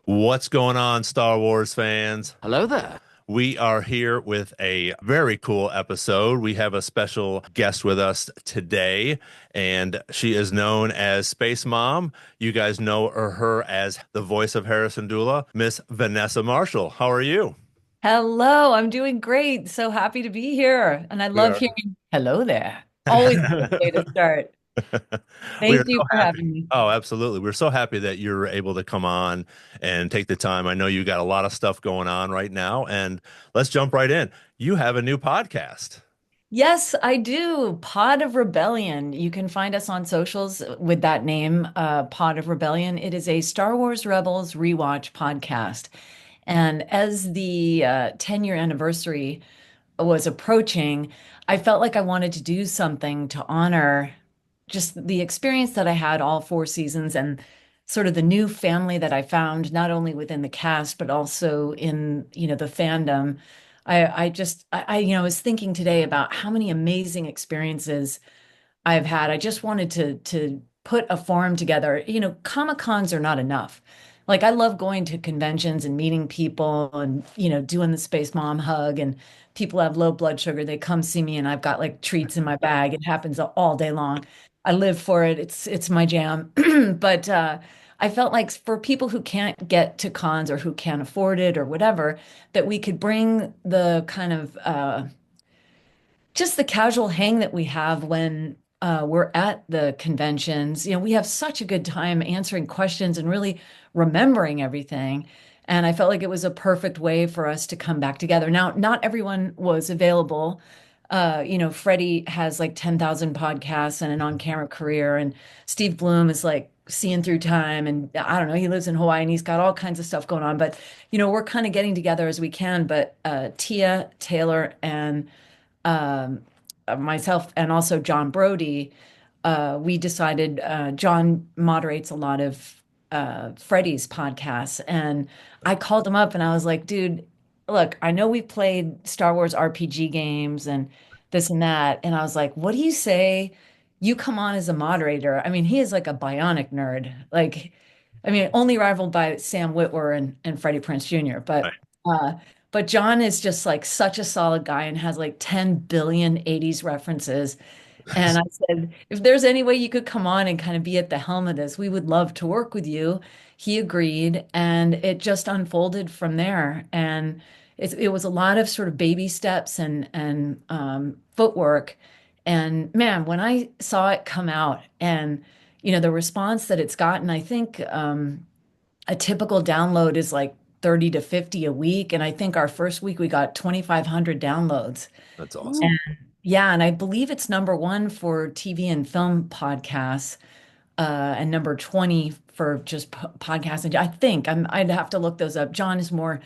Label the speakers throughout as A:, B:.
A: What's going on, Star Wars fans?
B: Hello there.
A: We are here with a very cool episode. We have a special guest with us today, and she is known as Space Mom. You guys know her as the voice of Hera Syndulla, Miss Vanessa Marshall. How are you?
C: Hello, I'm doing great. So happy to be here. And I
A: We
C: love
A: are.
C: hearing hello there. Always a good way to start.
A: We are
C: Thank you
A: so
C: for
A: happy.
C: having me.
A: Oh, absolutely. We're so happy that you're able to come on and take the time. I know you got a lot of stuff going on right now, and let's jump right in. You have a new podcast.
C: Yes, I do. Pod of Rebellion. You can find us on socials with that name, Pod of Rebellion. It is a Star Wars Rebels rewatch podcast. And as the 10-year anniversary was approaching, I felt like I wanted to do something to honor just the experience that I had all four seasons and sort of the new family that I found, not only within the cast, but also in, the fandom. I was thinking today about how many amazing experiences I've had. I just wanted to put a forum together. Comic-Cons are not enough. Like I love going to conventions and meeting people and, doing the Space Mom hug and people have low blood sugar. They come see me and I've got like treats in my bag. It happens all day long. I live for it. It's my jam. But I felt like for people who can't get to cons or who can't afford it or whatever, that we could bring the kind of just the casual hang that we have when we're at the conventions. We have such a good time answering questions and really remembering everything. And I felt like it was a perfect way for us to come back together. Now, not everyone was available. Freddie has like 10,000 podcasts and an on-camera career, and Steve Bloom is like seeing through time. And I don't know, he lives in Hawaii and he's got all kinds of stuff going on. But, we're kind of getting together as we can. But Tia, Taylor, and um, myself and also John Brody, we decided John moderates a lot of Freddie's podcasts. And I called him up and I was like, dude, look, I know we've played Star Wars RPG games and this and that. And I was like, what do you say? You come on as a moderator. I mean, he is like a bionic nerd. Like, I mean, only rivaled by Sam Witwer and Freddie Prinze Jr.
A: Right.
C: Uh, but John is just like such a solid guy and has like 10 billion 80s references. And I said, if there's any way you could come on and kind of be at the helm of this, we would love to work with you. He agreed, and it just unfolded from there. And it was a lot of sort of baby steps and footwork. And man, when I saw it come out and the response that it's gotten, I think a typical download is like 30 to 50 a week. And I think our first week we got 2,500 downloads.
A: That's
C: And
A: awesome.
C: yeah, and I believe it's number one for TV and film podcasts, and number 20 for just podcasts. And I think I'd have to look those up. John is more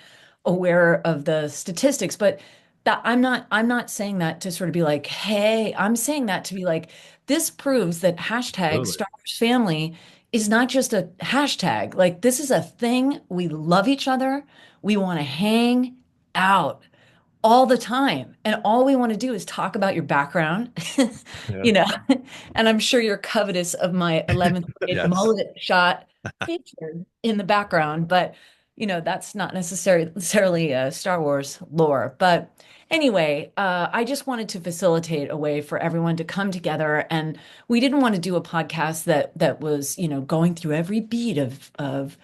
C: aware of the statistics, but that I'm not saying that to sort of be like, hey, I'm saying that to be like, this proves that hashtag
A: Absolutely.
C: Star Wars Family is not just a hashtag. Like this is a thing. We love each other. We want to hang out all the time. And all we want to do is talk about your background,
A: Yeah.
C: you know, and I'm sure you're covetous of my 11th grade
A: Yes.
C: mullet shot featured in the background, but that's not necessarily Star Wars lore. But anyway, I just wanted to facilitate a way for everyone to come together. And we didn't want to do a podcast that was, going through every beat of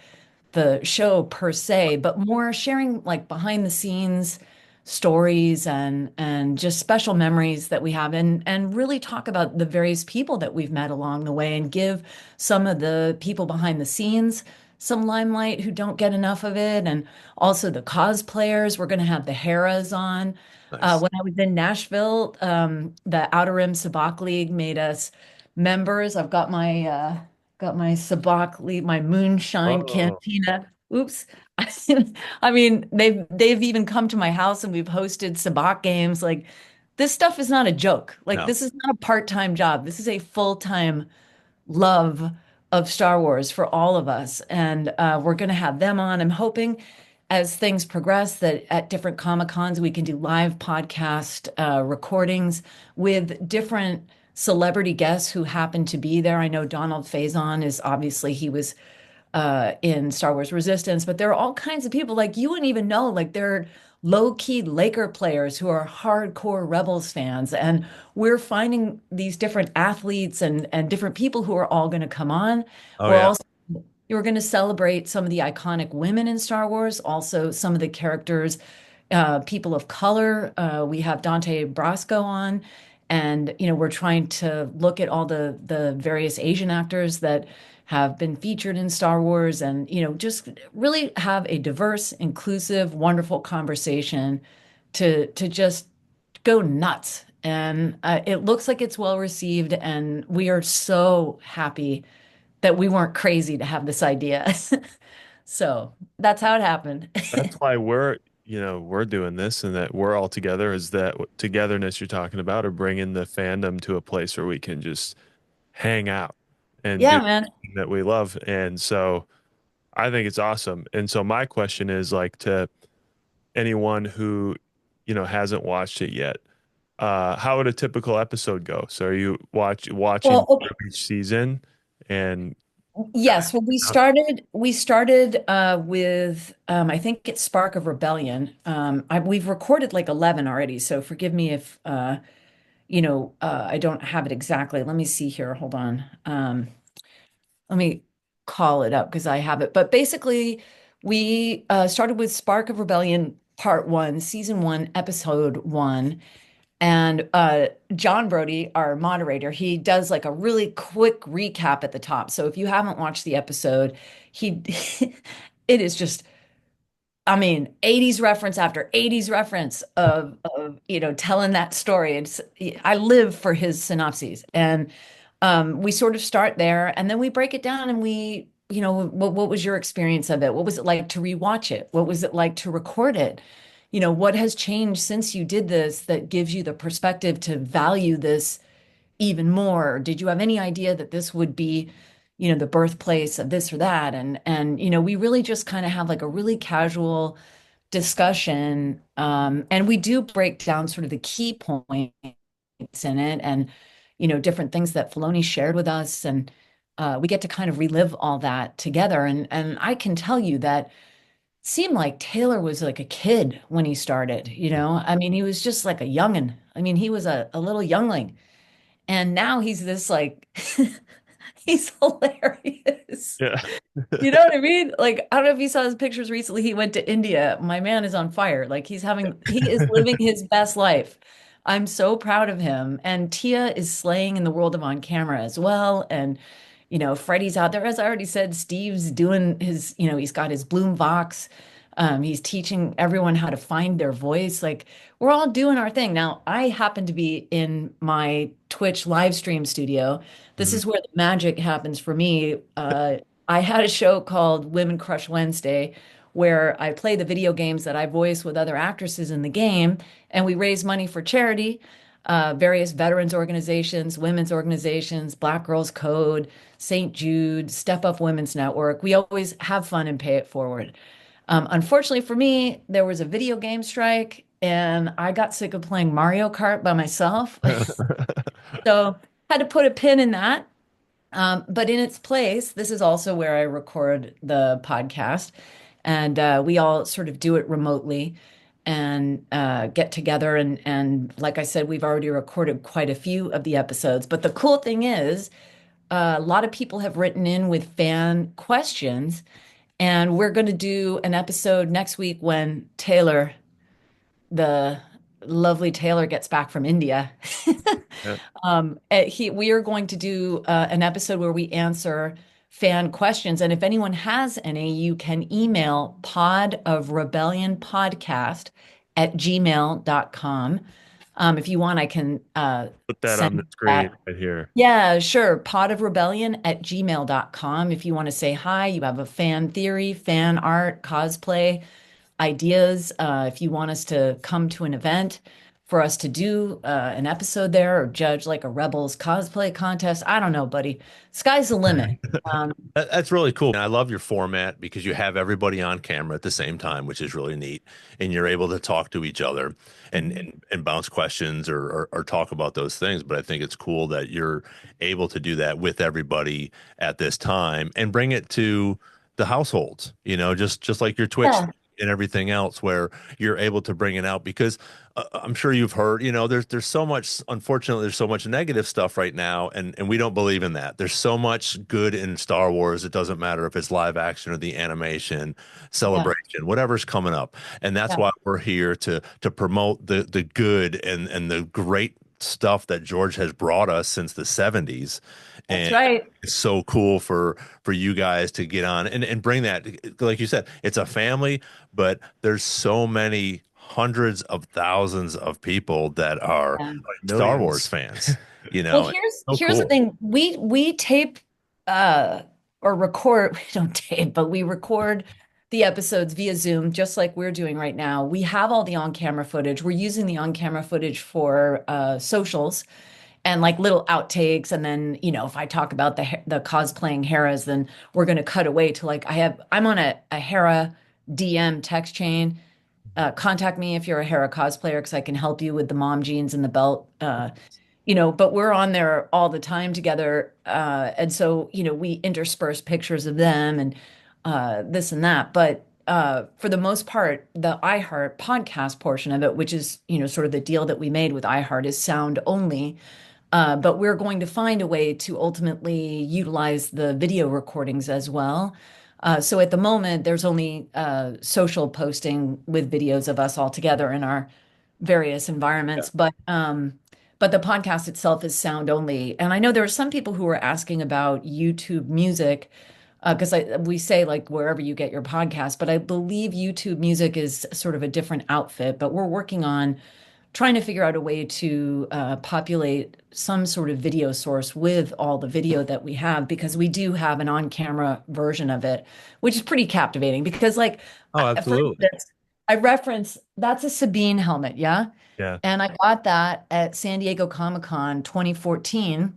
C: the show per se, but more sharing like behind the scenes stories and just special memories that we have and really talk about the various people that we've met along the way and give some of the people behind the scenes some limelight who don't get enough of it, and also the cosplayers. We're going to have the Heras on.
A: Nice.
C: When I was in Nashville, the Outer Rim Sabacc League made us members. I've got my Sabacc League, my moonshine
A: Oh,
C: cantina. Oops. I mean, they've even come to my house and we've hosted sabacc games. Like this stuff is not a joke. Like
A: no.
C: this is not a part-time job. This is a full-time love of Star Wars for all of us. And we're going to have them on. I'm hoping as things progress that at different Comic Cons we can do live podcast recordings with different celebrity guests who happen to be there. I know Donald Faison is obviously he was in Star Wars Resistance, but there are all kinds of people like you wouldn't even know, like they're low-key Laker players who are hardcore Rebels fans. And we're finding these different athletes and different people who are all going to come on.
A: Oh
C: We're
A: yeah.
C: also You're going to celebrate some of the iconic women in Star Wars, also some of the characters, people of color. We have Dante Brasco on, and we're trying to look at all the various Asian actors that have been featured in Star Wars, and just really have a diverse, inclusive, wonderful conversation to just go nuts. And it looks like it's well received, and we are so happy that we weren't crazy to have this idea. So that's how it happened.
B: That's why we're doing this and that we're all together is that togetherness you're talking about or bringing the fandom to a place where we can just hang out and do
C: Yeah, man.
B: something that we love. And so I think it's awesome. And so my question is like to anyone who, hasn't watched it yet, how would a typical episode go? So are you watching
C: Well, okay.
B: each season and
C: Yes, well, we started with I think it's Spark of Rebellion. We've recorded like 11 already, so forgive me if I don't have it exactly. Let me see here. Hold on. Let me call it up because I have it. But basically, we started with Spark of Rebellion Part One, Season One, Episode One. And John Brody, our moderator, he does like a really quick recap at the top. So if you haven't watched the episode, he it is just, I mean, 80s reference after 80s reference of telling that story. I live for his synopses. And we sort of start there and then we break it down and what was your experience of it? What was it like to rewatch it? What was it like to record it? What has changed since you did this that gives you the perspective to value this even more? Did you have any idea that this would be, the birthplace of this or that? And we really just kind of have like a really casual discussion. And we do break down sort of the key points in it and, different things that Filoni shared with us. And we get to kind of relive all that together. And I can tell you that seemed like Taylor was like a kid when he started. I mean, he was just like a youngin. I mean, he was a little youngling. And now he's this like he's hilarious.
B: yeah.
C: You know what I mean? Like, I don't know if you saw his pictures recently. He went to India. My man is on fire. Like he is living his best life. I'm so proud of him. And Tia is slaying in the world of on camera as well. And Freddie's out there. As I already said, Steve's doing he's got his Bloom Vox. He's teaching everyone how to find their voice. Like we're all doing our thing. Now, I happen to be in my Twitch live stream studio. This
B: Mhm.
C: is where the magic happens for me. I had a show called Women Crush Wednesday where I play the video games that I voice with other actresses in the game, and we raise money for charity, various veterans organizations, women's organizations, Black Girls Code, St. Jude, Step Up Women's Network. We always have fun and pay it forward. Unfortunately for me, there was a video game strike, and I got sick of playing Mario Kart by myself. So had to put a pin in that. But in its place, this is also where I record the podcast, and we all sort of do it remotely and get together. And like I said, we've already recorded quite a few of the episodes. But the cool thing is, a lot of people have written in with fan questions, and we're going to do an episode next week when the lovely Taylor, gets back from India.
B: Yeah.
C: We are going to do an episode where we answer fan questions. And if anyone has any, you can email podofrebellionpodcast@gmail.com. If you want, I can
B: Put that on the
C: send
B: screen
C: that.
B: right here.
C: Yeah, sure. Podofrebellion@gmail.com. If you want to say hi, you have a fan theory, fan art, cosplay ideas. If you want us to come to an event for us to do an episode there or judge like a Rebels cosplay contest, I don't know, buddy. Sky's the limit. Um,
A: That's really cool. And I love your format because you have everybody on camera at the same time, which is really neat. And you're able to talk to each other and bounce questions or talk about those things. But I think it's cool that you're able to do that with everybody at this time and bring it to the households, just like your Twitch
C: Yeah.
A: and everything else, where you're able to bring it out because I'm sure you've heard, there's so much, unfortunately, there's so much negative stuff right now, and we don't believe in that. There's so much good in Star Wars. It doesn't matter if it's live action or the animation,
C: Yeah.
A: celebration, whatever's coming up. And that's
C: Yeah.
A: why we're here to promote the good and the great stuff that George has brought us since the 70s.
C: That's
A: And
C: right.
A: it's so cool for you guys to get on and bring that, like you said, it's a family, but there's so many hundreds of thousands of people that are
C: Yeah.
A: Star Wars
B: Millions.
A: fans,
C: Well,
A: and
C: here's
A: so
C: here's the
A: cool.
C: thing. We tape uh or record, we don't tape, but we record the episodes via Zoom, just like we're doing right now. We have all the on-camera footage. We're using the on-camera footage for socials and like little outtakes. And then, if I talk about the cosplaying Heras, then we're gonna cut away to like I'm on a Hera DM text chain. Contact me if you're a Hera cosplayer because I can help you with the mom jeans and the belt. But we're on there all the time together. And so, we intersperse pictures of them and this and that. But for the most part, the iHeart podcast portion of it, which is, sort of the deal that we made with iHeart, is sound only. But we're going to find a way to ultimately utilize the video recordings as well. So at the moment, there's only social posting with videos of us all together in our various
B: Yeah.
C: environments, but the podcast itself is sound only. And I know there are some people who are asking about YouTube Music because we say like wherever you get your podcast, but I believe YouTube Music is sort of a different outfit. But we're working on trying to figure out a way to populate some sort of video source with all the video that we have because we do have an on-camera version of it, which is pretty captivating because like
A: Oh,
C: for
A: absolutely.
C: instance, I reference that's a Sabine helmet, yeah?
B: Yeah.
C: And I got that at San Diego Comic-Con 2014.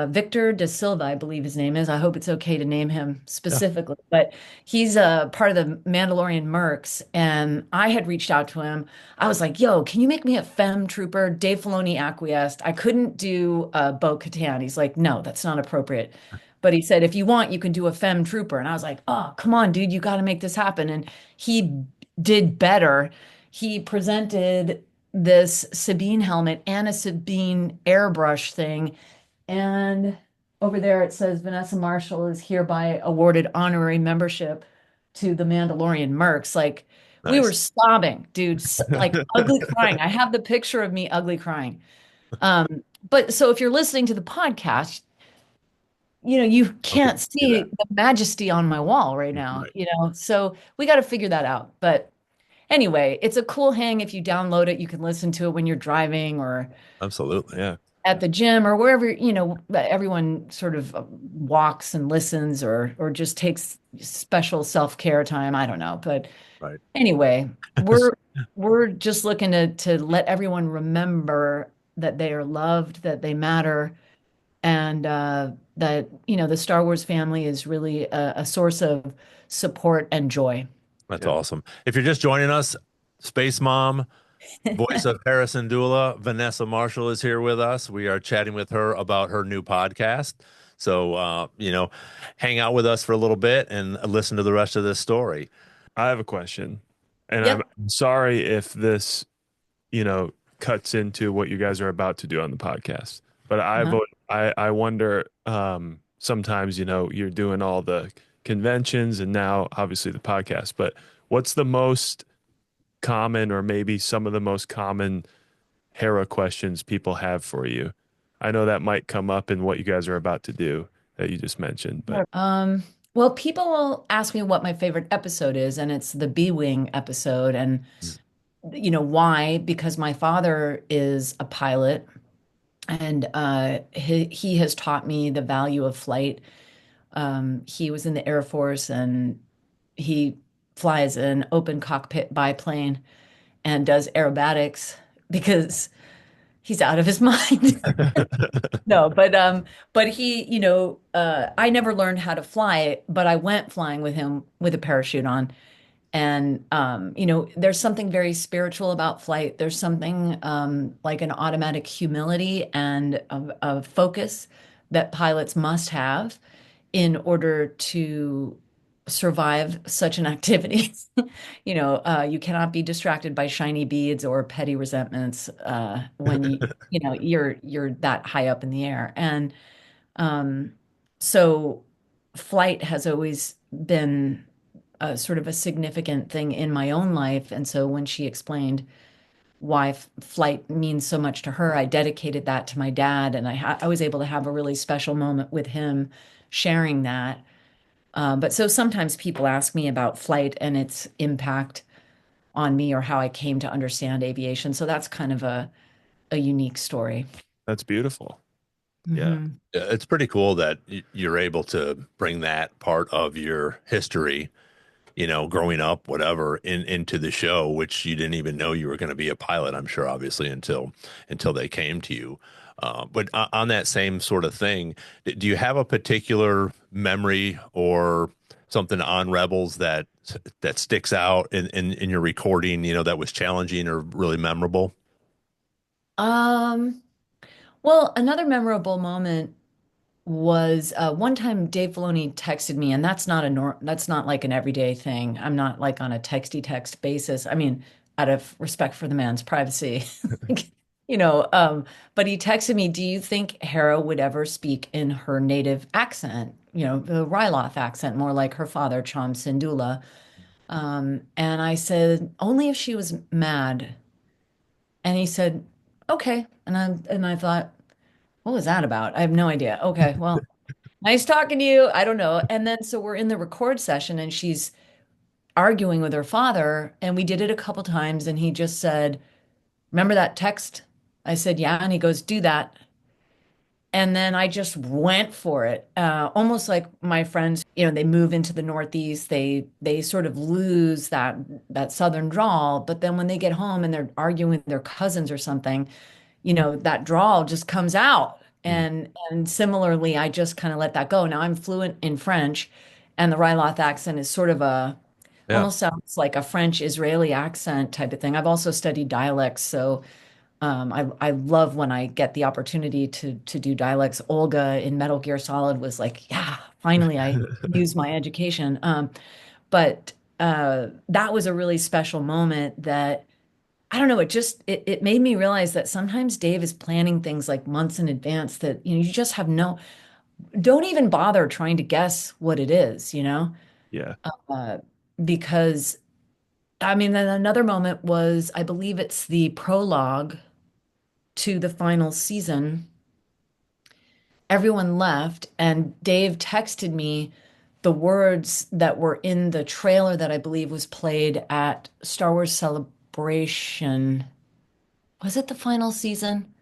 C: Victor Da Silva, I believe his name is. I hope it's okay to name him
B: Yeah.
C: specifically, but he's a part of the Mandalorian Mercs, and I had reached out to him. I was like, "Yo, can you make me a femme trooper?" Dave Filoni acquiesced. I couldn't do Bo-Katan. He's like, "No, that's not appropriate." But he said, "If you want, you can do a femme trooper." And I was like, "Oh, come on, dude, you got to make this happen." And he did better. He presented this Sabine helmet and a Sabine airbrush thing and over there it says Vanessa Marshall is hereby awarded honorary membership to the Mandalorian Mercs. Like we were
A: Nice.
C: sobbing, dude, like ugly crying. I have the picture of me ugly crying. But so if you're listening to the podcast, you
A: Okay,
C: can't
A: do
C: see
A: that.
C: the majesty on my wall right now,
A: Right.
C: So we got to figure that out. But anyway, it's a cool hang if you download it. You can listen to it when you're driving or
A: Absolutely.
B: Yeah.
C: at the gym or wherever, everyone sort of walks and listens or just takes special self-care time. I don't know. But
A: Right.
C: anyway, we're just looking to let everyone remember that they are loved, that they matter, and that, the Star Wars family is really a source of support and joy.
A: That's
B: Yeah.
A: awesome. If you're just joining us, Space Mom, voice of Hera Syndulla, Vanessa Marshall is here with us. We are chatting with her about her new podcast. So, hang out with us for a little bit and listen to the rest of this story.
B: I have a question. And I'm
C: Yep.
B: sorry if this, you know, cuts into what you guys are about to do on the podcast. But
C: Uh-huh.
B: I wonder sometimes, you're doing all the conventions and now obviously the podcast, but what's the most common or maybe some of the most common Hera questions people have for you? I know that might come up in what you guys are about to do that you just mentioned, but
C: Um, well, people will ask me what my favorite episode is, and it's the B-Wing episode. And why? Because my father is a pilot and he has taught me the value of flight. He was in the Air Force and he flies an open cockpit biplane and does aerobatics because he's out of his mind. No, but he, I never learned how to fly, but I went flying with him with a parachute on. And there's something very spiritual about flight. There's something like an automatic humility and a focus that pilots must have in order to survive such an activity. You cannot be distracted by shiny beads or petty resentments when you're that high up in the air. And um, so flight has always been a sort of a significant thing in my own life. And so when she explained why flight means so much to her, I dedicated that to my dad, and I was able to have a really special moment with him sharing that. But so sometimes people ask me about flight and its impact on me or how I came to understand aviation. So that's kind of a unique story.
B: That's beautiful. Yeah.
C: Hmm.
A: It's pretty cool that you're able to bring that part of your history, growing up, whatever, into the show, which you didn't even know you were going to be a pilot, I'm sure, obviously, until they came to you. But on that same sort of thing, do you have a particular memory or something on Rebels that sticks out in your recording, that was challenging or really memorable?
C: Um, well, another memorable moment was one time Dave Filoni texted me, and that's not like an everyday thing. I'm not like on a texty text basis. I mean, out of respect for the man's privacy, like, you know. But he texted me, "Do you think Hera would ever speak in her native accent? The Ryloth accent, more like her father, Cham Syndulla." And I said, "Only if she was mad." And he said, "Okay." And I thought, what was that about? I have no idea. Okay, well. Nice talking to you. I don't know. And then so we're in the record session and she's arguing with her father. And we did it a couple times. And he just said, "Remember that text?" I said, "Yeah." And he goes, "Do that." And then I just went for it. Almost like my friends, they move into the Northeast, they sort of lose that Southern drawl. But then when they get home and they're arguing with their cousins or something, that drawl just comes out.
A: Mm.
C: And similarly, I just kind of let that go. Now I'm fluent in French, and the Ryloth accent is sort of
A: Yeah.
C: almost sounds like a French Israeli accent type of thing. I've also studied dialects, so I love when I get the opportunity to do dialects. Olga in Metal Gear Solid was like, yeah, finally I used my education. But that was a really special moment that I don't know, it made me realize that sometimes Dave is planning things like months in advance that you just have no don't even bother trying to guess what it is.
B: Yeah.
C: Uh, because I mean then another moment was I believe it's the prologue to the final season. Everyone left and Dave texted me the words that were in the trailer that I believe was played at Star Wars Celebration. Was it the final season?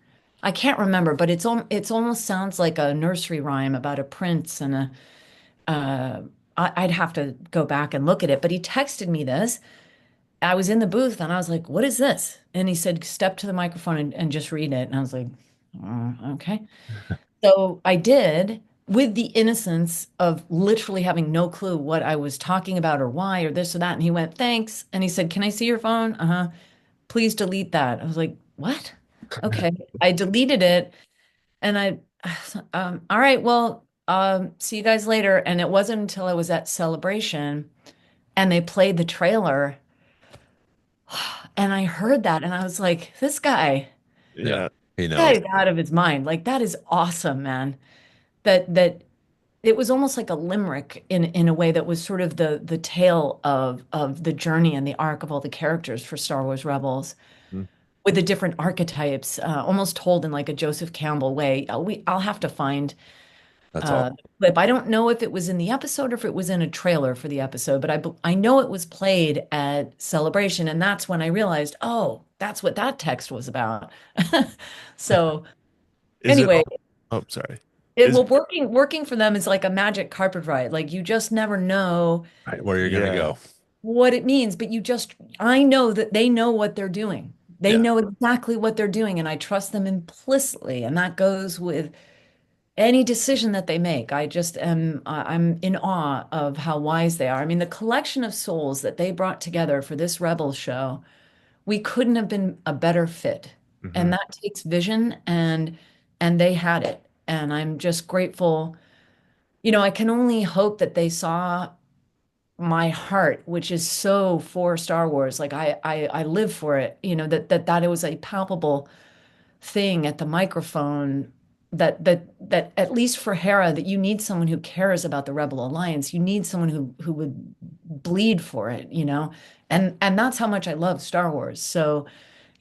C: I can't remember, but it's almost sounds like a nursery rhyme about a prince and a uh I'd have to go back and look at it, but he texted me this. I was in the booth and I was like, "What is this?" And he said, "Step to the microphone and just read it." And I was like, Okay." So I did with the innocence of literally having no clue what I was talking about or why or this or that. And he went, "Thanks." And he said, "Can I see your phone?" "Uh-huh." "Please delete that." I was like, "What?" Okay. I deleted it and all right, well, see you guys later. And it wasn't until I was at Celebration and they played the trailer and I heard that and I was like,
A: Yeah.
B: Yeah.
A: He knows.
C: guy's out of his mind. Like that is awesome, man. That it was almost like a limerick in a way that was sort of the tale of the journey and the arc of all the characters for Star Wars Rebels
B: Mm.
C: with the different archetypes, almost told in like a Joseph Campbell way. I'll have to find
A: That's all.
C: clip. I don't know if it was in the episode or if it was in a trailer for the episode, but I know it was played at Celebration, and that's when I realized, oh, that's what that text was about. So
B: Is it
C: anyway,
B: oh, sorry.
C: it
B: Is
C: well working for them is like a magic carpet ride. Like you just never know
A: Right, where you're gonna
B: yeah.
A: go.
C: what it means, but I know that they know what they're doing. They
A: Yeah.
C: know exactly what they're doing, and I trust them implicitly, and that goes with any decision that they make. I'm in awe of how wise they are. I mean, the collection of souls that they brought together for this Rebels show, we couldn't have been a better fit.
B: Hmm.
C: And that takes vision and they had it. And I'm just grateful. I can only hope that they saw my heart, which is so for Star Wars. Like I live for it, that it was a palpable thing at the microphone that at least for Hera, that you need someone who cares about the Rebel Alliance. You need someone who would bleed for it, and that's how much I love Star Wars. So,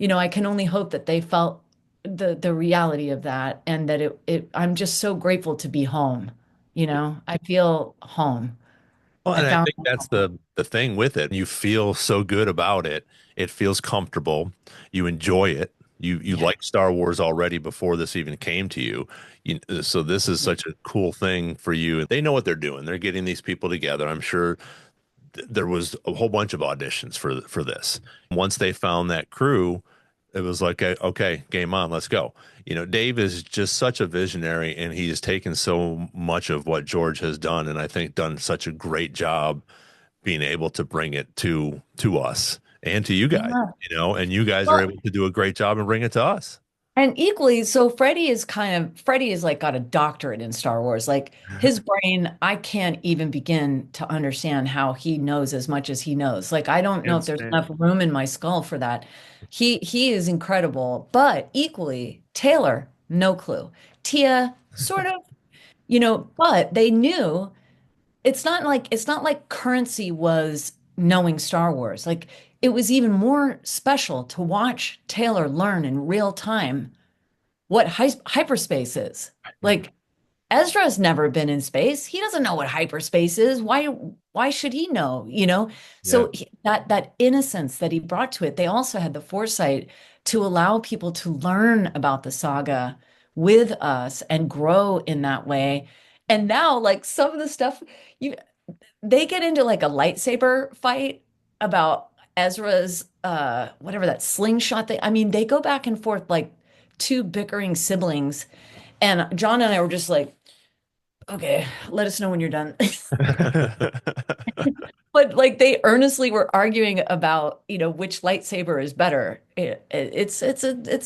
C: I can only hope that they felt the reality of that, and that it I'm just so grateful to be home. I feel home.
A: Well,
C: I
A: and I
C: found
A: think that's the thing with it. You feel so good about it. It feels comfortable. You enjoy it. You
C: Yeah.
A: like Star Wars already before this even came to you. So this is such a cool thing for you. They know what they're doing. They're getting these people together. I'm sure there was a whole bunch of auditions for this. Once they found that crew, it was like, okay, game on, let's go. Dave is just such a visionary, and he has taken so much of what George has done, and I think done such a great job being able to bring it to us and to you guys.
C: Yeah.
A: And you guys are
C: Well,
A: able to do a great job and bring it to us.
C: and equally, so Freddie is like got a doctorate in Star Wars. Like his brain, I can't even begin to understand how he knows as much as he knows. Like I don't know if there's
B: Insane.
C: enough room in my skull for that. He is incredible, but equally, Taylor, no clue. Tia, sort of, but they knew it's not like currency was knowing Star Wars. Like it was even more special to watch Taylor learn in real time what hyperspace is. Like Ezra's never been in space. He doesn't know what hyperspace is. Why should he know,
B: Yeah.
C: So that innocence that he brought to it, they also had the foresight to allow people to learn about the saga with us and grow in that way. And now like some of the stuff you they get into like a lightsaber fight about Ezra's whatever that slingshot thing. I mean, they go back and forth like two bickering siblings. And John and I were just like, okay, let us know when you're done. But like they earnestly were arguing about, which lightsaber is better. It's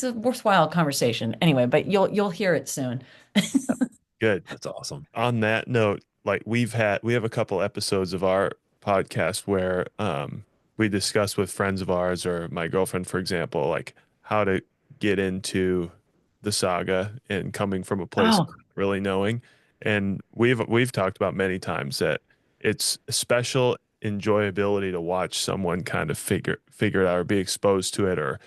C: a worthwhile conversation. Anyway, but you'll hear it soon.
B: Good.
A: That's awesome.
B: On that note, like we have a couple episodes of our podcast where we discuss with friends of ours or my girlfriend, for example, like how to get into the saga and coming from a place of
C: Oh,
B: not really knowing. And we've talked about many times that it's a special enjoyability to watch someone kind of figure it out or be exposed to it, or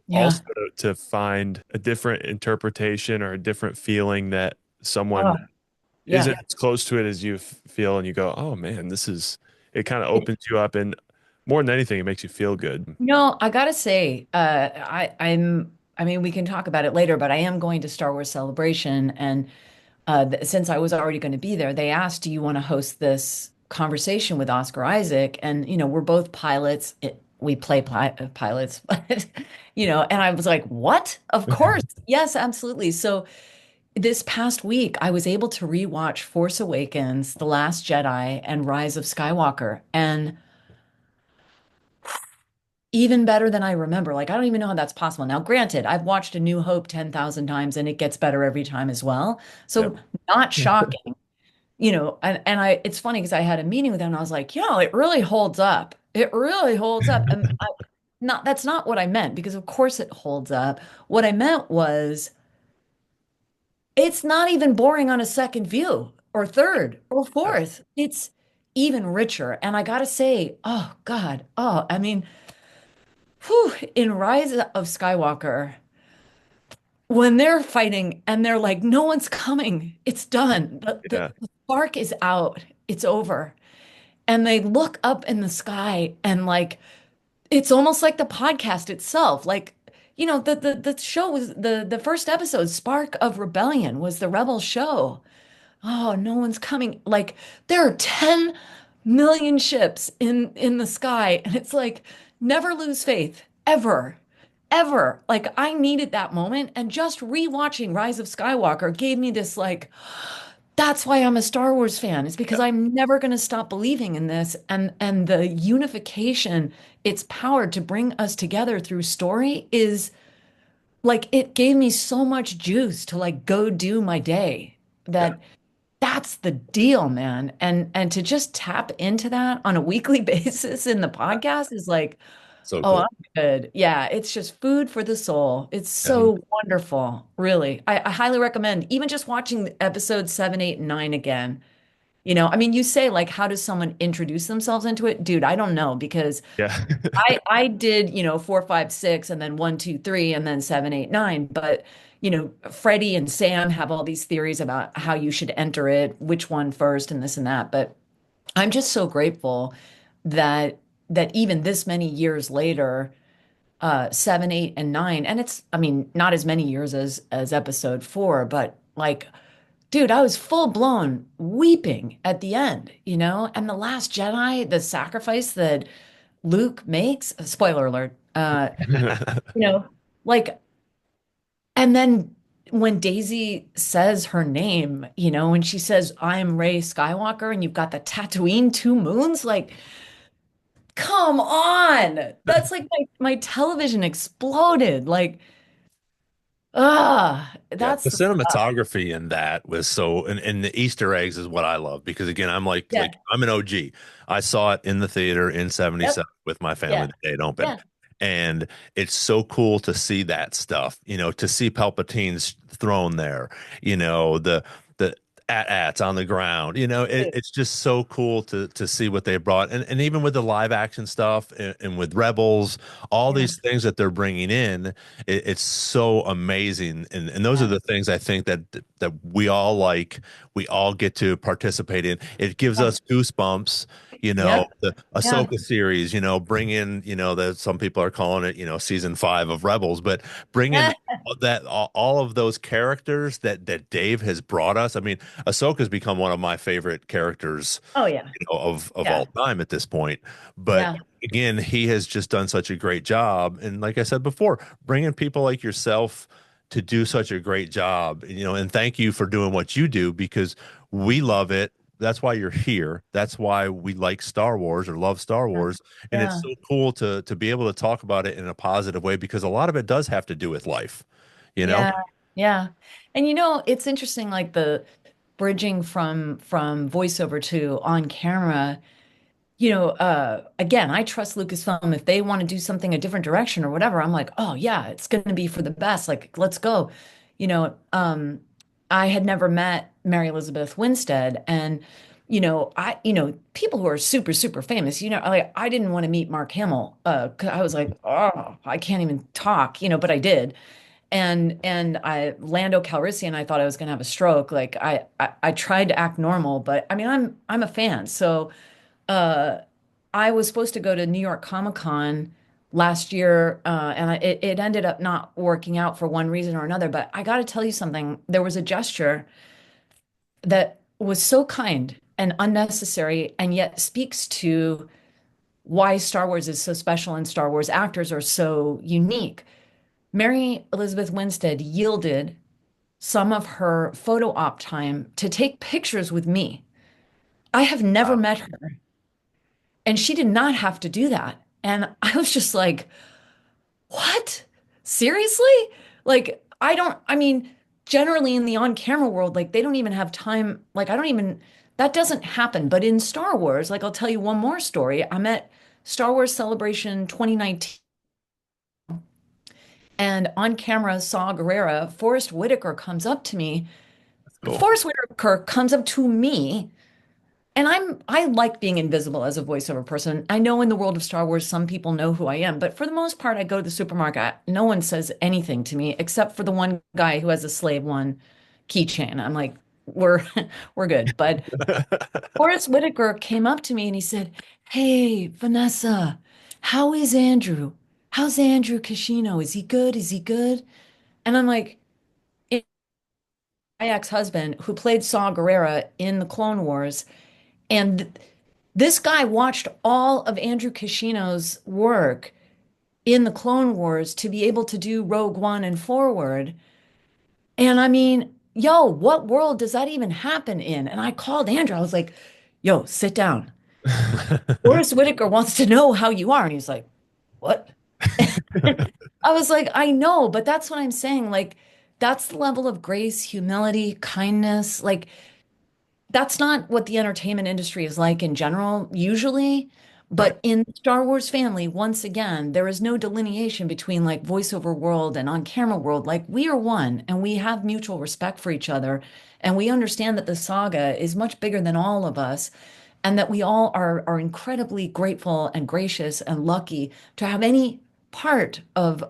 C: yeah.
B: also to find a different interpretation or a different feeling that someone
C: Oh,
B: isn't
C: yeah.
B: as close to it as you feel, and you go, oh man, this is, it kind of
C: It,
B: opens you up, and more than anything it makes you feel good.
C: I gotta say, I mean, we can talk about it later, but I am going to Star Wars Celebration, and since I was already going to be there, they asked, "Do you want to host this conversation with Oscar Isaac?" And we're both pilots. We play pilots, but and I was like, "What? Of course, yes, absolutely." So this past week, I was able to rewatch Force Awakens, The Last Jedi, and Rise of Skywalker, and even better than I remember. Like, I don't even know how that's possible. Now, granted, I've watched A New Hope 10,000 times and it gets better every time as well.
B: Yep.
C: So, not shocking, and it's funny because I had a meeting with him and I was like, it really holds up. It really holds up. And that's not what I meant, because of course it holds up. What I meant was it's not even boring on a second view or third or
B: Yeah.
C: fourth. It's even richer. And I gotta say, oh God, oh, I mean, whew, in Rise of Skywalker, when they're fighting and they're like, no one's coming, it's done.
B: Yeah.
C: The spark is out, it's over. And they look up in the sky and like, it's almost like the podcast itself. Like, the show was the first episode, Spark of Rebellion, was the Rebel show. Oh, no one's coming. Like there are 10 million ships in the sky, and it's like never lose faith ever. Ever. Like I needed that moment, and just rewatching Rise of Skywalker gave me this like that's why I'm a Star Wars fan. It's because I'm never going to stop believing in this, and the unification it's powered to bring us together through story is like it gave me so much juice to like go do my day
B: Yeah.
C: that that's the deal, man. And to just tap into that on a weekly basis in the podcast is like,
A: So
C: oh,
A: cool.
C: I'm good. Yeah, it's just food for the soul. It's
A: Yeah.
C: so wonderful, really. I highly recommend even just watching episodes 7, 8, and 9 again. I mean, you say like, how does someone introduce themselves into it? Dude, I don't know because
B: Yeah.
C: I did, 4, 5, 6, and then 1, 2, 3, and then 7, 8, 9. But Freddie and Sam have all these theories about how you should enter it, which one first, and this and that. But I'm just so grateful that even this many years later, 7, 8, and 9, and it's, I mean, not as many years as episode 4, but like, dude, I was full blown weeping at the end, and the Last Jedi, the sacrifice that Luke makes, spoiler alert, you know, like, and then when Daisy says her name, when she says, I'm Rey Skywalker, and you've got the Tatooine 2 moons, like, come on. That's like my television exploded. Like,
A: Yeah,
C: that's
A: the
C: the stuff.
A: cinematography in that was so, and the Easter eggs is what I love because again, I'm
C: Yeah.
A: like I'm an OG. I saw it in the theater in
C: Yep.
A: '77 with my family
C: Yeah.
A: the day it opened,
C: Yeah.
A: and it's so cool to see that stuff. To see Palpatine's throne there. The AT-ATs on the ground. It's just so cool to see what they brought, and even with the live action stuff and with Rebels, all
C: Yeah.
A: these things that they're bringing in it's so amazing, and those are
C: Yeah.
A: the things I think that we all like, we all get to participate in. It gives
C: Yeah.
A: us goosebumps.
C: Yep.
A: The
C: Yeah.
A: Ahsoka series, bring in, that some people are calling it, season 5 of Rebels, but bring in that all of those characters that Dave has brought us. I mean, Ahsoka's become one of my favorite characters,
C: Oh yeah.
A: of all
C: Yeah.
A: time at this point. But
C: Yeah.
A: again, he has just done such a great job. And like I said before, bringing people like yourself to do such a great job, and thank you for doing what you do because we love it. That's why you're here. That's why we like Star Wars or love Star Wars. And it's
C: Yeah.
A: so cool to be able to talk about it in a positive way because a lot of it does have to do with life, you know?
C: Yeah. Yeah. And it's interesting, like the bridging from voiceover to on camera. Again, I trust Lucasfilm. If they want to do something a different direction or whatever, I'm like, oh yeah, it's going to be for the best. Like, let's go. You know, um, I had never met Mary Elizabeth Winstead, and people who are super, super famous. Like I didn't want to meet Mark Hamill. 'Cause I was like, oh, I can't even talk. But I did. And I Lando Calrissian, I thought I was going to have a stroke. Like I tried to act normal, but I mean, I'm a fan, so uh, I was supposed to go to New York Comic Con last year, and it ended up not working out for one reason or another. But I got to tell you something. There was a gesture that was so kind and unnecessary, and yet speaks to why Star Wars is so special and Star Wars actors are so unique. Mary Elizabeth Winstead yielded some of her photo op time to take pictures with me. I have never met her. And she did not have to do that. And I was just like, what? Seriously? Like, I mean, generally in the on-camera world, like they don't even have time. Like, that doesn't happen. But in Star Wars, like I'll tell you one more story. I'm at Star Wars Celebration 2019 and on camera saw Gerrera, Forrest Whitaker comes up to me.
A: Cool.
C: Forrest Whitaker comes up to me. And I like being invisible as a voiceover person. I know in the world of Star Wars, some people know who I am, but for the most part, I go to the supermarket. No one says anything to me except for the one guy who has a Slave One keychain. I'm like, we're we're good. But Forrest Whitaker came up to me and he said, "Hey, Vanessa, how is Andrew? How's Andrew Kashino? Is he good? Is he good?" And I'm like, my ex-husband who played Saw Gerrera in the Clone Wars. And this guy watched all of Andrew Kashino's work in the Clone Wars to be able to do Rogue One and forward. And I mean, yo, what world does that even happen in? And I called Andrew. I was like, yo, sit down. Forrest Whitaker wants to know how you are. And he's like, what? I was like, I know, but that's what I'm saying. Like, that's the level of grace, humility, kindness. Like, that's not what the entertainment industry is like in general, usually.
A: Right.
C: But in the Star Wars family, once again, there is no delineation between like voiceover world and on camera world. Like we are one and we have mutual respect for each other. And we understand that the saga is much bigger than all of us, and that we all are incredibly grateful and gracious and lucky to have any part of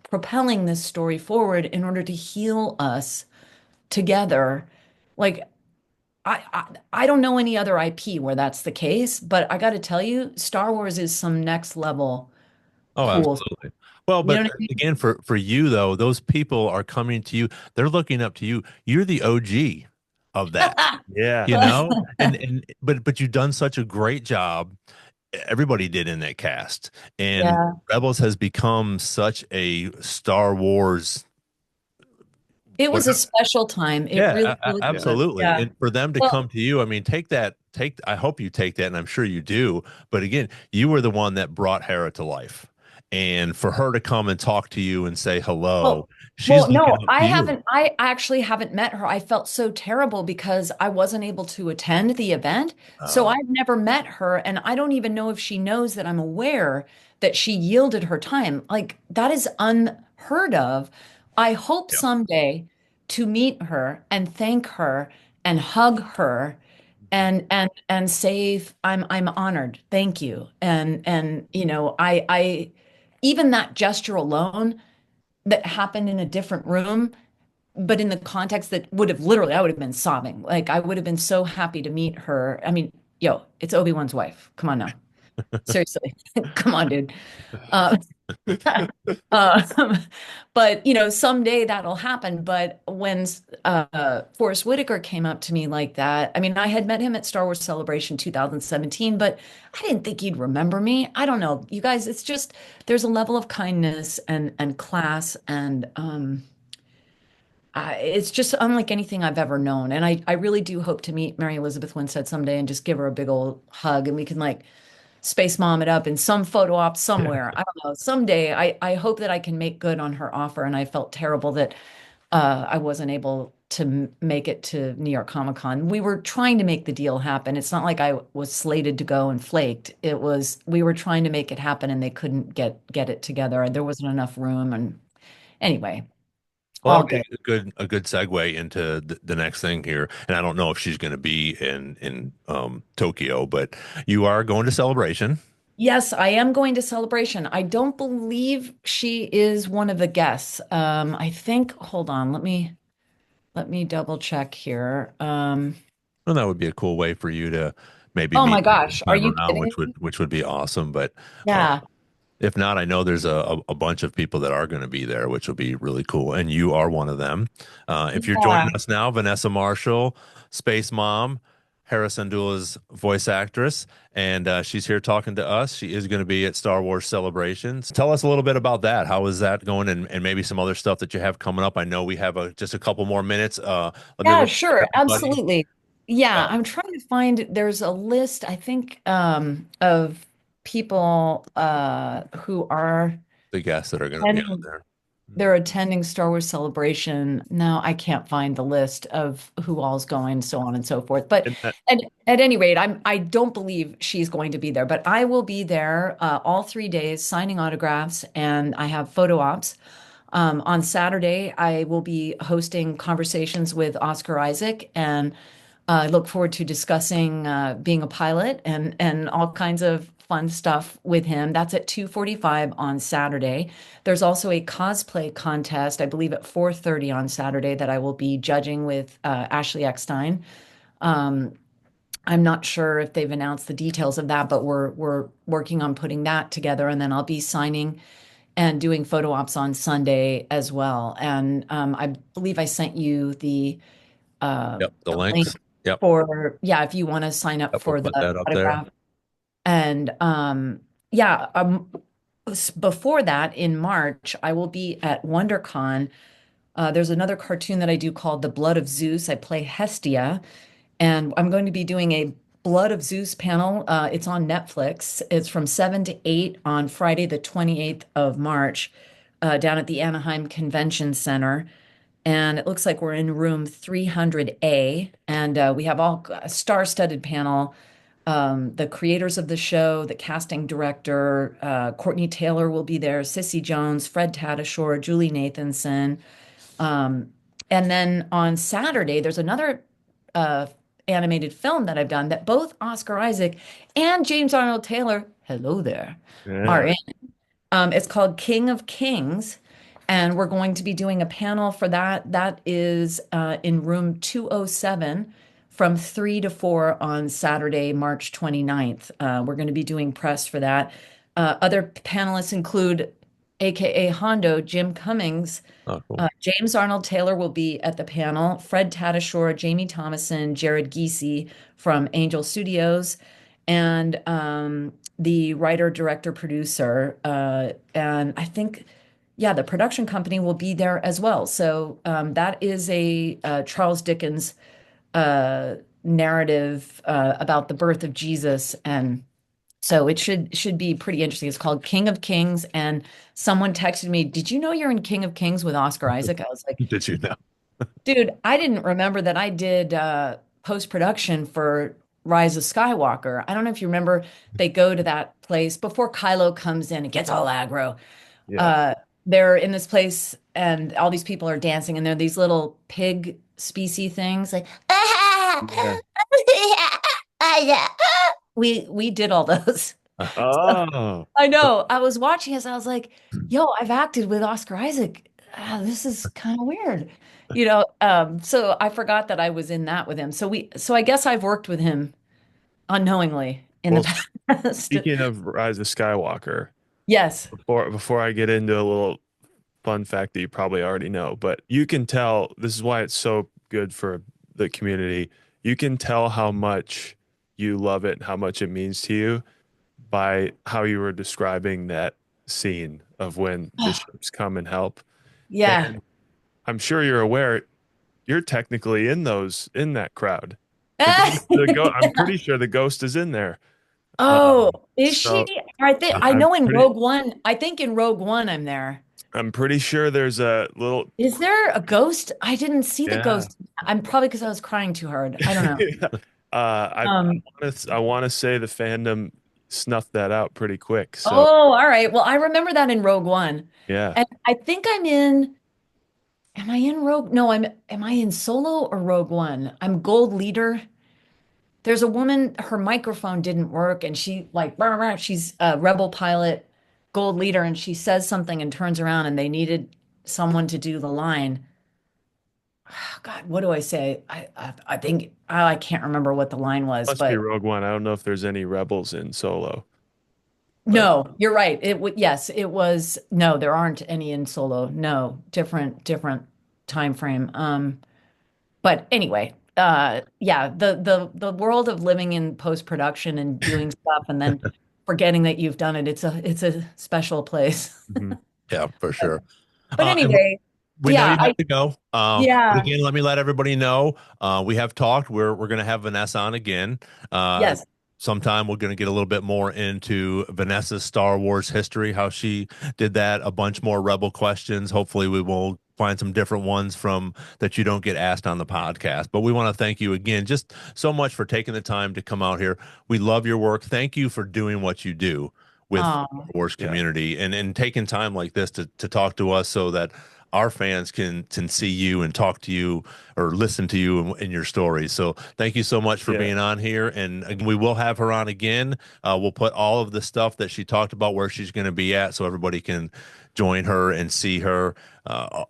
C: propelling this story forward in order to heal us together. Like I don't know any other IP where that's the case, but I got to tell you, Star Wars is some next level
A: Oh,
C: cool.
A: absolutely. Well,
C: You
A: but
C: know what I mean?
A: again, for you though, those people are coming to you. They're looking up to you. You're the OG of that,
B: Yeah.
A: you know? And but you've done such a great job. Everybody did in that cast. And
C: Yeah,
A: Rebels has become such a Star Wars
C: it was a
A: whatever.
C: special time. It
A: Yeah,
C: really, really
B: Yeah.
C: was.
A: absolutely.
C: Yeah.
A: And for them to
C: Well,
A: come to you, I mean, I hope you take that, and I'm sure you do. But again, you were the one that brought Hera to life. And for her to come and talk to you and say hello,
C: well,
A: she's
C: well,
A: looking
C: no,
A: up to you.
C: I actually haven't met her. I felt so terrible because I wasn't able to attend the event. So
A: Oh,
C: I've never met her, and I don't even know if she knows that I'm aware that she yielded her time. Like that is unheard of. I hope
A: yeah.
C: someday to meet her and thank her and hug her and say I'm honored. Thank you. And I even that gesture alone that happened in a different room, but in the context that would have literally, I would have been sobbing. Like I would have been so happy to meet her. I mean, yo, it's Obi-Wan's wife. Come on now. Seriously. Come on, dude. Uh, um, but someday that'll happen. But when Forrest Whitaker came up to me like that, I mean, I had met him at Star Wars Celebration 2017, but I didn't think he'd remember me. I don't know, you guys. It's just there's a level of kindness and class and it's just unlike anything I've ever known. And I really do hope to meet Mary Elizabeth Winstead someday and just give her a big old hug and we can like space mom it up in some photo op
B: Yeah.
C: somewhere. I don't know. Someday I hope that I can make good on her offer. And I felt terrible that I wasn't able to make it to New York Comic Con. We were trying to make the deal happen. It's not like I was slated to go and flaked. It was we were trying to make it happen and they couldn't get it together. There wasn't enough room. And anyway,
A: Well,
C: all
A: that'll
C: good.
A: be a good segue into the next thing here. And I don't know if she's going to be in Tokyo, but you are going to Celebration.
C: Yes, I am going to Celebration. I don't believe she is one of the guests. I think, hold on, let me double check here.
A: And that would be a cool way for you to maybe
C: Oh my
A: meet her this
C: gosh, are
A: time
C: you
A: around,
C: kidding
A: which would
C: me?
A: which would be awesome. But uh,
C: Yeah.
A: if not, I know there's a bunch of people that are going to be there, which will be really cool. And you are one of them. If you're joining
C: Yeah.
A: us now, Vanessa Marshall, Space Mom, Hera Syndulla's voice actress, and she's here talking to us. She is going to be at Star Wars Celebrations. Tell us a little bit about that. How is that going, and maybe some other stuff that you have coming up. I know we have just a couple more minutes. Let me
C: Yeah,
A: remind
C: sure.
A: everybody
C: Absolutely. Yeah,
A: uh,
C: I'm trying to find there's a list, I think, of people who are
A: the guests that are going to be on
C: attending
A: there.
C: they're attending Star Wars Celebration. Now I can't find the list of who all's going, so on and so forth. But
B: And that,
C: at any rate, I don't believe she's going to be there, but I will be there all 3 days signing autographs, and I have photo ops. On Saturday, I will be hosting conversations with Oscar Isaac, and I look forward to discussing being a pilot and all kinds of fun stuff with him. That's at 2:45 on Saturday. There's also a cosplay contest, I believe at 4:30 on Saturday that I will be judging with Ashley Eckstein. Um, I'm not sure if they've announced the details of that, but we're working on putting that together, and then I'll be signing and doing photo ops on Sunday as well. And I believe I sent you
A: Yep, the
C: the link
A: links. Yep,
C: for, yeah, if you want to sign up
A: yep, we'll
C: for
A: put
C: the
A: that up there.
C: autograph. And yeah, before that in March, I will be at WonderCon. There's another cartoon that I do called The Blood of Zeus. I play Hestia, and I'm going to be doing a Blood of Zeus panel. It's on Netflix. It's from 7 to 8 on Friday, the 28th of March, down at the Anaheim Convention Center. And it looks like we're in room 300A, and we have all a star-studded panel. The creators of the show, the casting director, Courtney Taylor will be there, Cissy Jones, Fred Tatasciore, Julie Nathanson. Um, and then on Saturday, there's another uh, animated film that I've done that both Oscar Isaac and James Arnold Taylor, hello there, are
B: Yeah.
C: in. It's called King of Kings, and we're going to be doing a panel for that. That is in room 207 from 3 to 4 on Saturday, March 29th. We're going to be doing press for that. Other panelists include AKA Hondo, Jim Cummings,
B: Oh, cool.
C: James Arnold Taylor will be at the panel, Fred Tatasciore, Jamie Thomason, Jared Giese from Angel Studios, and the writer, director, producer. And I think, yeah, the production company will be there as well. So that is a Charles Dickens uh, narrative about the birth of Jesus, and so it should be pretty interesting. It's called King of Kings, and someone texted me, "Did you know you're in King of Kings with Oscar Isaac?" I was like,
A: Did you know?
C: "Dude, I didn't remember that I did post-production for Rise of Skywalker. I don't know if you remember, they go to that place before Kylo comes in and gets all aggro.
B: Yeah.
C: Uh, they're in this place, and all these people are dancing, and they're these little pig species things, like
B: Yeah.
C: we did all those.
B: Oh,
C: I know. I was watching this. I was like, yo, I've acted with Oscar Isaac. This is kind of weird. So I forgot that I was in that with him. So I guess I've worked with him unknowingly in the
B: well,
C: past.
B: speaking of Rise of Skywalker,
C: Yes.
B: before I get into a little fun fact that you probably already know, but you can tell this is why it's so good for the community. You can tell how much you love it and how much it means to you by how you were describing that scene of when the ships come and help.
C: Yeah.
B: And I'm sure you're aware you're technically in that crowd. I'm pretty sure the ghost is in there.
C: Oh, is she?
B: So
C: I
B: I'm
C: know in
B: pretty
C: Rogue One, I think in Rogue One I'm there.
B: I'm pretty sure there's a little
C: Is there a ghost? I didn't see the
B: yeah.
C: ghost. I'm probably because I was crying too hard. I don't know. Um,
B: I want to say the fandom snuffed that out pretty quick. So
C: oh, all right. Well, I remember that in Rogue One.
B: yeah,
C: And I think am I in Rogue? No, am I in Solo or Rogue One? I'm Gold Leader. There's a woman, her microphone didn't work, and she like, brr, brr, she's a rebel pilot, Gold Leader, and she says something and turns around, and they needed someone to do the line. God, what do I say? I think I can't remember what the line was,
B: must be
C: but
B: Rogue One. I don't know if there's any rebels in Solo, but
C: no, you're right. It would yes, it was no, there aren't any in Solo. No, different time frame. But anyway, yeah, the world of living in post-production and doing stuff and then forgetting that you've done it, it's a special place.
B: mhm.
A: Yeah, for sure.
C: But
A: And
C: anyway,
A: we know
C: yeah,
A: you have to go. But
C: yeah,
A: again, let me let everybody know. We have talked. We're going to have Vanessa on again. Uh,
C: yes.
A: Sometime we're going to get a little bit more into Vanessa's Star Wars history, how she did that, a bunch more Rebel questions. Hopefully, we will find some different ones from that you don't get asked on the podcast. But we want to thank you again just so much for taking the time to come out here. We love your work. Thank you for doing what you do with the Star
C: Oh,
A: Wars
B: Yeah,
A: community and taking time like this to talk to us so that our fans can see you and talk to you or listen to you in your stories. So thank you so much for
B: yeah,
A: being on here, and we will have her on again. We'll put all of the stuff that she talked about where she's going to be at, so everybody can join her and see her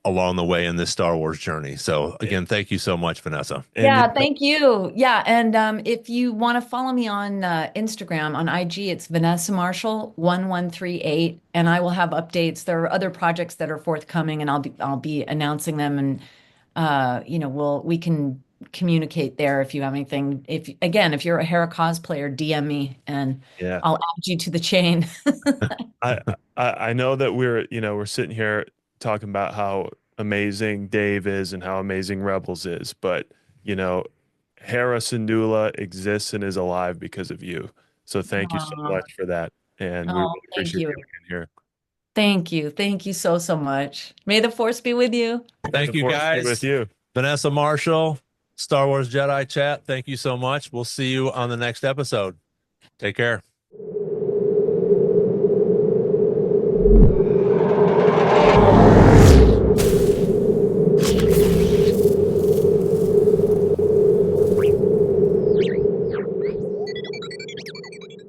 A: along the way in this Star Wars journey. So again, thank you so much, Vanessa.
B: and
C: yeah, thank you. Yeah, and if you want to follow me on Instagram, on IG, it's Vanessa Marshall 1138, and I will have updates. There are other projects that are forthcoming, and I'll be announcing them, and we can communicate there if you have anything. If you're a Hera cosplayer, DM me, and
B: yeah.
C: I'll add you to the chain.
B: I, I know that we're sitting here talking about how amazing Dave is and how amazing Rebels is, but you know, Hera Syndulla exists and is alive because of you. So thank you so
C: Aw,
B: much for that, and we
C: oh,
B: really
C: thank
B: appreciate you
C: you.
B: being here.
C: Thank you. Thank you so, so much. May the force be with you.
A: Thank you, guys.
B: With you.
A: Vanessa Marshall, Star Wars Jedi Chat. Thank you so much. We'll see you on the next episode. Take care.